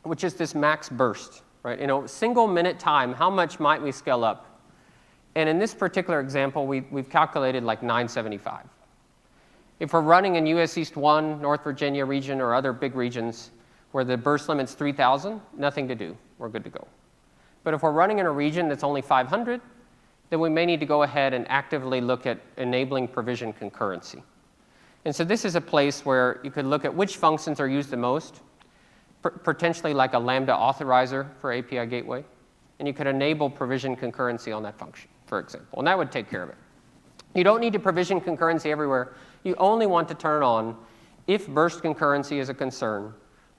which is this max burst, right? Single minute time, how much might we scale up? And in this particular example, we've calculated like 975. If we're running in US East 1, North Virginia region, or other big regions where the burst limit's 3,000, nothing to do. We're good to go. But if we're running in a region that's only 500, then we may need to go ahead and actively look at enabling provision concurrency. And so this is a place where you could look at which functions are used the most, potentially like a Lambda authorizer for API Gateway, and you could enable provision concurrency on that function, for example, and that would take care of it. You don't need to provision concurrency everywhere. You only want to turn it on if burst concurrency is a concern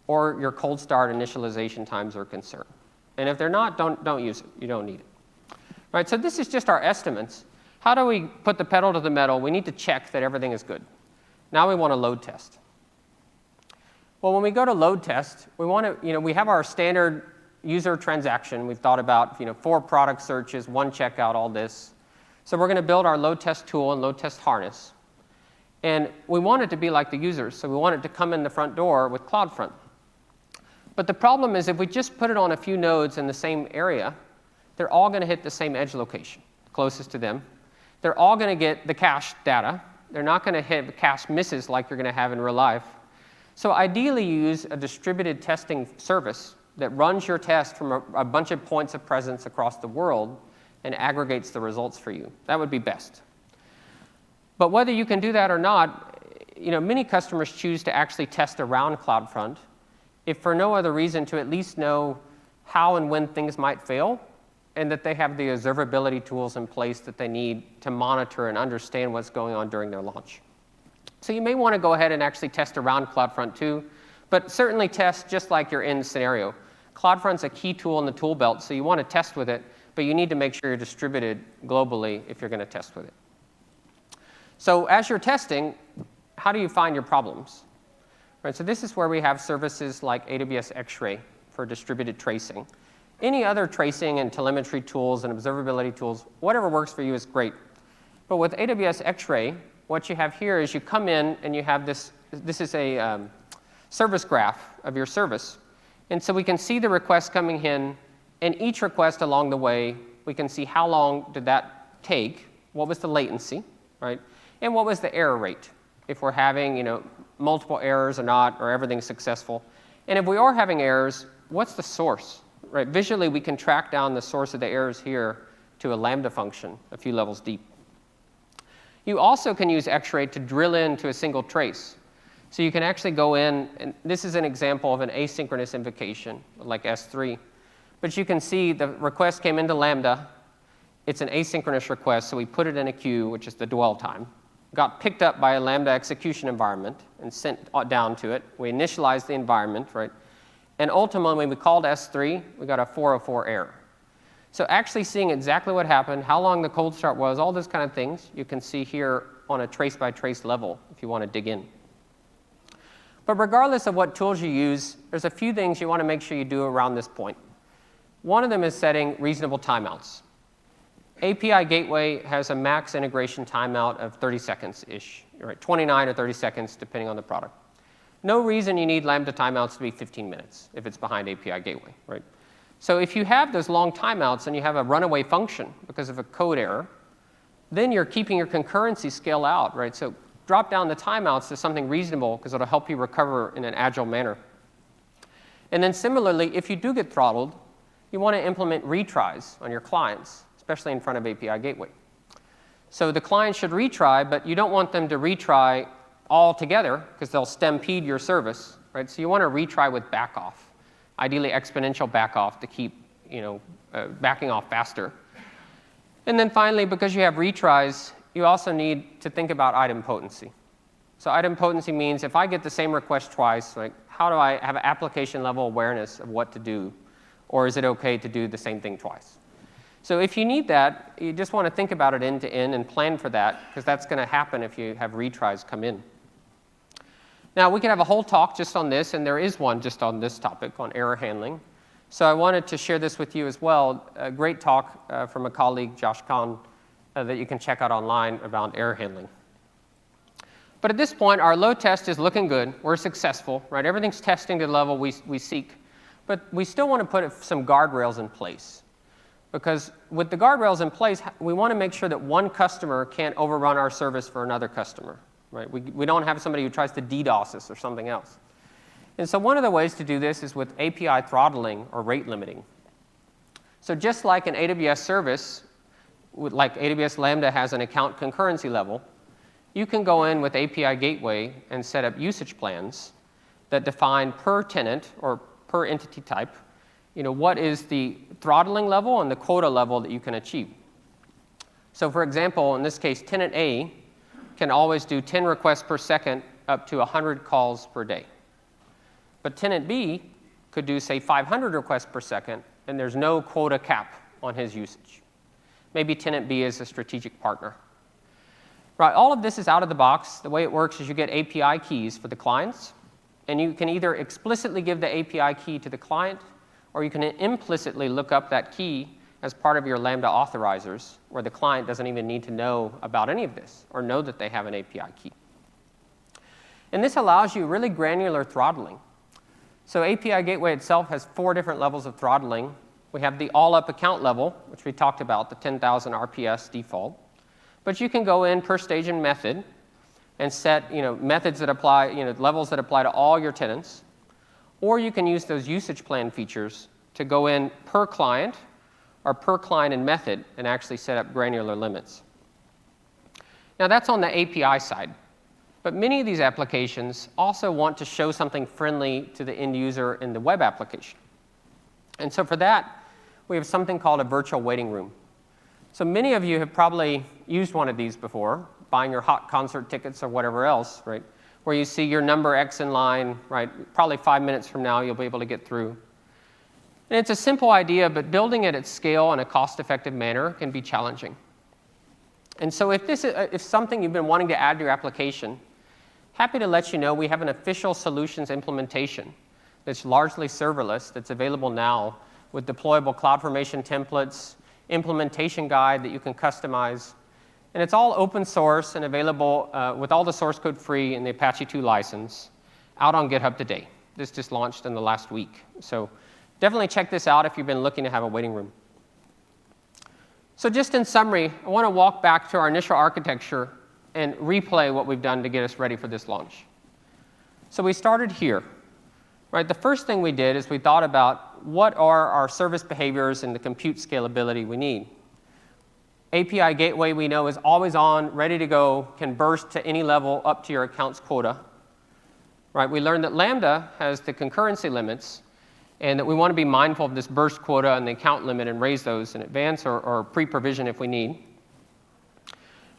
or your cold start initialization times are a concern. And if they're not, don't use it. You don't need it. Right, so this is just our estimates. How do we put the pedal to the metal? We need to check that everything is good. Now we want to load test. Well, when we go to load test, we want to, we have our standard user transaction. We've thought about, 4 product searches, 1 checkout, all this. So we're going to build our load test tool and load test harness. And we want it to be like the users. So we want it to come in the front door with CloudFront. But the problem is if we just put it on a few nodes in the same area, they're all going to hit the same edge location, closest to them. They're all going to get the cache data. They're not going to hit cache misses like you're going to have in real life. So ideally, you use a distributed testing service that runs your test from a bunch of points of presence across the world and aggregates the results for you. That would be best. But whether you can do that or not, many customers choose to actually test around CloudFront, if for no other reason to at least know how and when things might fail, and that they have the observability tools in place that they need to monitor and understand what's going on during their launch. So you may want to go ahead and actually test around CloudFront too, but certainly test just like your end scenario. CloudFront's a key tool in the tool belt, so you want to test with it, but you need to make sure you're distributed globally if you're going to test with it. So as you're testing, how do you find your problems? Right, so this is where we have services like AWS X-Ray for distributed tracing. Any other tracing and telemetry tools and observability tools, whatever works for you is great. But with AWS X-Ray, what you have here is you come in and you have this is a service graph of your service. And so we can see the requests coming in, and each request along the way, we can see how long did that take, what was the latency, right? And what was the error rate, if we're having multiple errors or not, or everything's successful. And if we are having errors, what's the source? Right? Visually, we can track down the source of the errors here to a Lambda function a few levels deep. You also can use X-Ray to drill into a single trace. So you can actually go in, and this is an example of an asynchronous invocation, like S3. But you can see the request came into Lambda. It's an asynchronous request, so we put it in a queue, which is the dwell time. Got picked up by a Lambda execution environment and sent down to it. We initialized the environment, right? And ultimately, when we called S3, we got a 404 error. So actually seeing exactly what happened, how long the cold start was, all those kind of things, you can see here on a trace-by-trace level if you want to dig in. But regardless of what tools you use, there's a few things you want to make sure you do around this point. One of them is setting reasonable timeouts. API Gateway has a max integration timeout of 30 seconds-ish, right? 29 or 30 seconds, depending on the product. No reason you need Lambda timeouts to be 15 minutes if it's behind API Gateway, right? So if you have those long timeouts and you have a runaway function because of a code error, then you're keeping your concurrency scale out, right? So drop down the timeouts to something reasonable because it'll help you recover in an agile manner. And then similarly, if you do get throttled, you want to implement retries on your clients, especially in front of API Gateway. So the client should retry, but you don't want them to retry all together because they'll stampede your service, right? So you want to retry with backoff, ideally exponential backoff to keep backing off faster. And then finally, because you have retries, you also need to think about item potency. So item potency means if I get the same request twice, like how do I have an application level awareness of what to do? Or is it OK to do the same thing twice? So if you need that, you just want to think about it end to end and plan for that, because that's going to happen if you have retries come in. Now, we could have a whole talk just on this, and there is one just on this topic, on error handling. So I wanted to share this with you as well. A great talk from a colleague, Josh Kahn, that you can check out online about error handling. But at this point, our load test is looking good. We're successful, right? Everything's testing to the level we seek. But we still want to put some guardrails in place. Because with the guardrails in place, we want to make sure that one customer can't overrun our service for another customer. Right? We don't have somebody who tries to DDoS us or something else. And so one of the ways to do this is with API throttling or rate limiting. So just like an AWS service, like AWS Lambda has an account concurrency level, you can go in with API Gateway and set up usage plans that define per tenant or per entity type, what is the throttling level and the quota level that you can achieve. So for example, in this case, tenant A can always do 10 requests per second up to 100 calls per day. But tenant B could do, say, 500 requests per second, and there's no quota cap on his usage. Maybe tenant B is a strategic partner. Right, all of this is out of the box. The way it works is you get API keys for the clients, and you can either explicitly give the API key to the client, or you can implicitly look up that key as part of your Lambda authorizers, where the client doesn't even need to know about any of this or know that they have an API key. And this allows you really granular throttling. So API Gateway itself has 4 different levels of throttling. We have the all-up account level, which we talked about, the 10,000 RPS default. But you can go in per stage and method and set methods that apply, levels that apply to all your tenants. Or you can use those usage plan features to go in per client or per client and method and actually set up granular limits. Now, that's on the API side. But many of these applications also want to show something friendly to the end user in the web application. And so for that, we have something called a virtual waiting room. So many of you have probably used one of these before, buying your hot concert tickets or whatever else, right? Where you see your number X in line, right? Probably 5 minutes from now, you'll be able to get through. And it's a simple idea, but building it at scale in a cost-effective manner can be challenging. And so if something you've been wanting to add to your application, happy to let you know we have an official solutions implementation that's largely serverless that's available now with deployable CloudFormation templates, implementation guide that you can customize. And it's all open source and available with all the source code free in the Apache 2 license out on GitHub today. This just launched in the last week. So definitely check this out if you've been looking to have a waiting room. So just in summary, I want to walk back to our initial architecture and replay what we've done to get us ready for this launch. So we started here. Right? The first thing we did is we thought about what are our service behaviors and the compute scalability we need. API gateway we know is always on, ready to go, can burst to any level up to your account's quota. Right? We learned that Lambda has the concurrency limits, and that we want to be mindful of this burst quota and the account limit and raise those in advance or pre-provision if we need.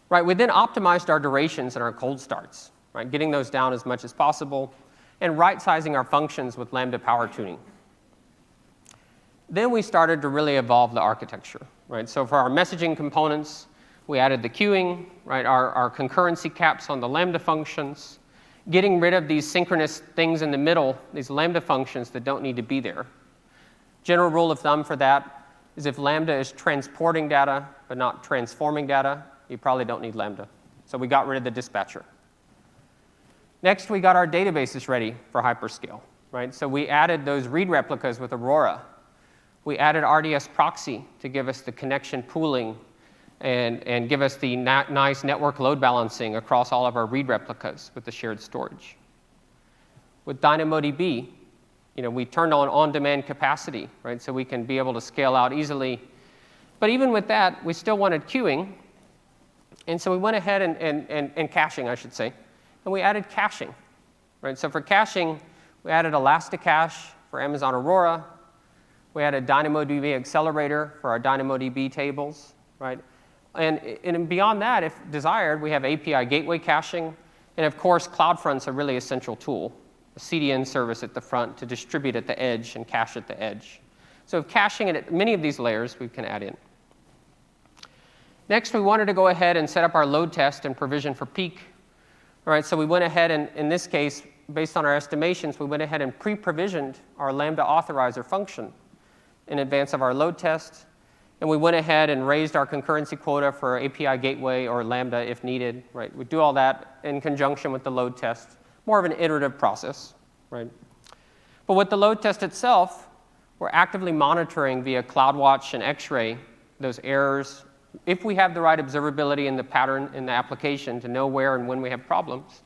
Right? We then optimized our durations and our cold starts, right? Getting those down as much as possible, and right-sizing our functions with Lambda power tuning. Then we started to really evolve the architecture. Right? So for our messaging components, we added the queuing, right? Our concurrency caps on the Lambda functions, getting rid of these synchronous things in the middle, these Lambda functions that don't need to be there. General rule of thumb for that is if Lambda is transporting data but not transforming data, you probably don't need Lambda. So we got rid of the dispatcher. Next, we got our databases ready for hyperscale. Right? So we added those read replicas with Aurora. We added RDS proxy to give us the connection pooling and give us the nice network load balancing across all of our read replicas with the shared storage. With DynamoDB, we turned on on-demand capacity, right? So we can be able to scale out easily. But even with that, we still wanted queuing. And so we went ahead and caching, I should say. And we added caching. Right? So for caching, we added Elasticache for Amazon Aurora. We added DynamoDB Accelerator for our DynamoDB tables. Right? And beyond that, if desired, we have API gateway caching. And of course, CloudFront's a really essential tool, a CDN service at the front to distribute at the edge and cache at the edge. So caching at many of these layers we can add in. Next, we wanted to go ahead and set up our load test and provision for peak. All right, so we went ahead and, in this case, based on our estimations, we went ahead and pre-provisioned our Lambda authorizer function in advance of our load test. And we went ahead and raised our concurrency quota for API gateway or Lambda if needed. Right? We do all that in conjunction with the load test, more of an iterative process. Right? But with the load test itself, we're actively monitoring via CloudWatch and X-Ray those errors, if we have the right observability in the pattern in the application to know where and when we have problems,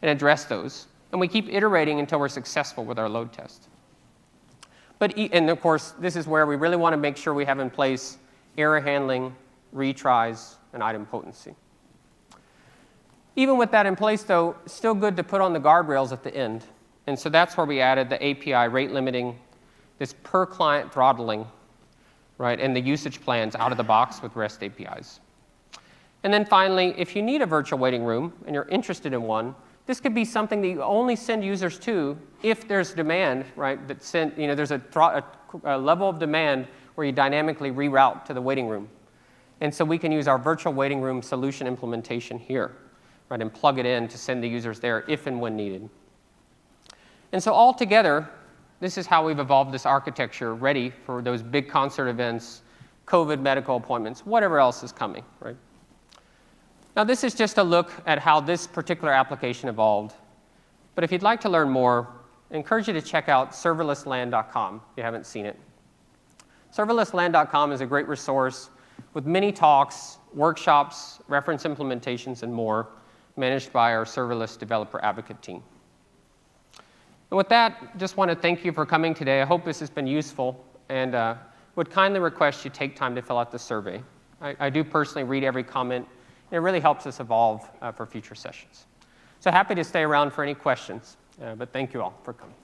and address those. And we keep iterating until we're successful with our load test. And of course, this is where we really want to make sure we have in place error handling, retries, and item potency. Even with that in place, though, it's still good to put on the guardrails at the end. And so that's where we added the API rate limiting, this per-client throttling, right, and the usage plans out of the box with REST APIs. And then finally, if you need a virtual waiting room and you're interested in one, this could be something that you only send users to if there's demand, right? There's a level of demand where you dynamically reroute to the waiting room. And so we can use our virtual waiting room solution implementation here, right, and plug it in to send the users there if and when needed. And so altogether, this is how we've evolved this architecture ready for those big concert events, COVID medical appointments, whatever else is coming, right? Now, this is just a look at how this particular application evolved. But if you'd like to learn more, I encourage you to check out serverlessland.com if you haven't seen it. Serverlessland.com is a great resource with many talks, workshops, reference implementations, and more. managed by our serverless developer advocate team. And with that, just want to thank you for coming today. I hope this has been useful, and would kindly request you take time to fill out the survey. I do personally read every comment, and it really helps us evolve for future sessions. So happy to stay around for any questions, but thank you all for coming.